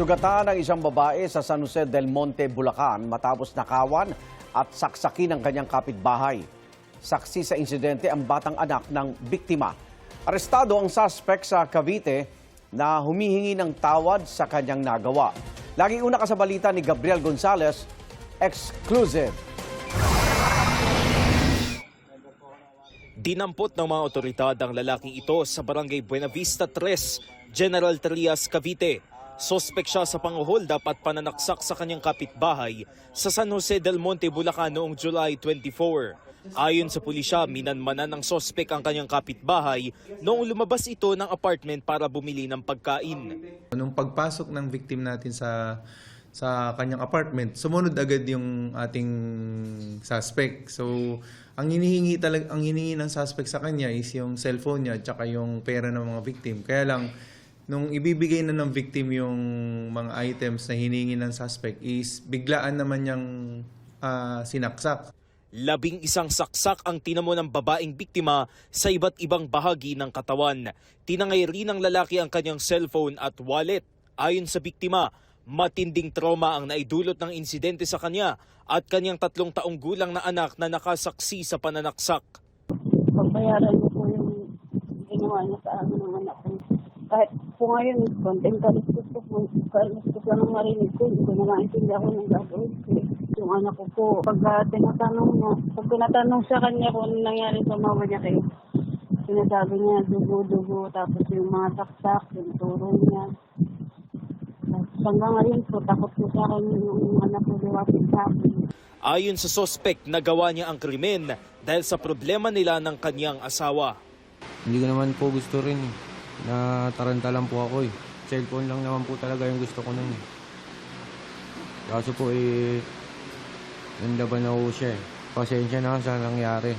Nasugatan ang isang babae sa San Jose del Monte, Bulacan matapos nakawan at saksakin ng kanyang kapitbahay. Saksi sa insidente ang batang anak ng biktima. Arestado ang suspect sa Cavite na humihingi ng tawad sa kanyang nagawa. Laging una ka sa balita ni Gabriel Gonzalez, exclusive. Dinampot ng mga otoridad ang lalaking ito sa Barangay Buenavista 3, General Trias, Cavite. Sospek siya sa panguhold at pananaksak sa kanyang kapitbahay sa San Jose del Monte, Bulacan noong July 24. Ayon sa pulisya, minanmanan ng sospek ang kanyang kapitbahay noong lumabas ito ng apartment para bumili ng pagkain. Nung pagpasok ng victim natin sa kanyang apartment, sumunod agad yung ating suspect. So, ang hinihingi ng suspect sa kanya is yung cellphone niya at saka yung pera ng mga victim. Kaya lang, nung ibibigay na ng victim yung mga items na hiningi ng suspect is biglaan naman niyang sinaksak. 11 saksak ang tinamo ng babaeng biktima sa iba't ibang bahagi ng katawan. Tinangay rin ng lalaki ang kanyang cellphone at wallet. Ayon sa biktima, matinding trauma ang naidulot ng insidente sa kanya at kanyang 3 taong gulang na anak na nakasaksi sa pananaksak. Pagbayaran niyo po yung ginawa niya sa amin ng anak ko. Kahit po ngayon, konting kalistos ko lang ang marinig ko, hindi ko na maintindihan ako ng gagawin ko. Yung anak ko po, pag tinatanong sa kanya kung ano nangyari sa mama niya kayo, sinasabi niya, dugo-dugo, tapos yung mga saksak, yung turo niya. Hanggang ngayon po, takot ko sa akin yung anak ko liwapit sa akin. Ayon sa sospek, nagawa niya ang krimen dahil sa problema nila ng kanyang asawa. Hindi ko naman po gusto rin eh. Nataranta lang po ako eh. Cellphone lang naman po talaga yung gusto ko nun eh. Kaso po eh, nandaban na po siya eh. Pasensya na sa nangyari.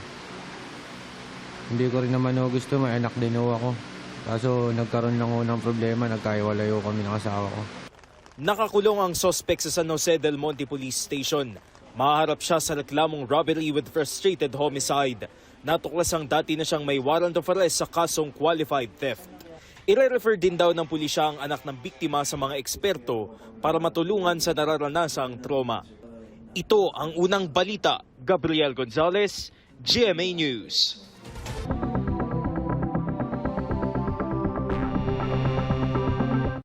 Hindi ko rin naman ako gusto, may anak din ako. Kaso nagkaroon lang ako ng problema, nagkaiwalay ako kami ng asawa ko. Nakakulong ang sospek sa San Jose del Monte Police Station. Maharap siya sa reklamong robbery with frustrated homicide. Natuklasang dati na siyang may warrant of arrest sa kasong qualified theft. Ire-refer din daw ng pulisya ang anak ng biktima sa mga eksperto para matulungan sa nararanasang trauma. Ito ang unang balita. Gabriel Gonzalez, GMA News.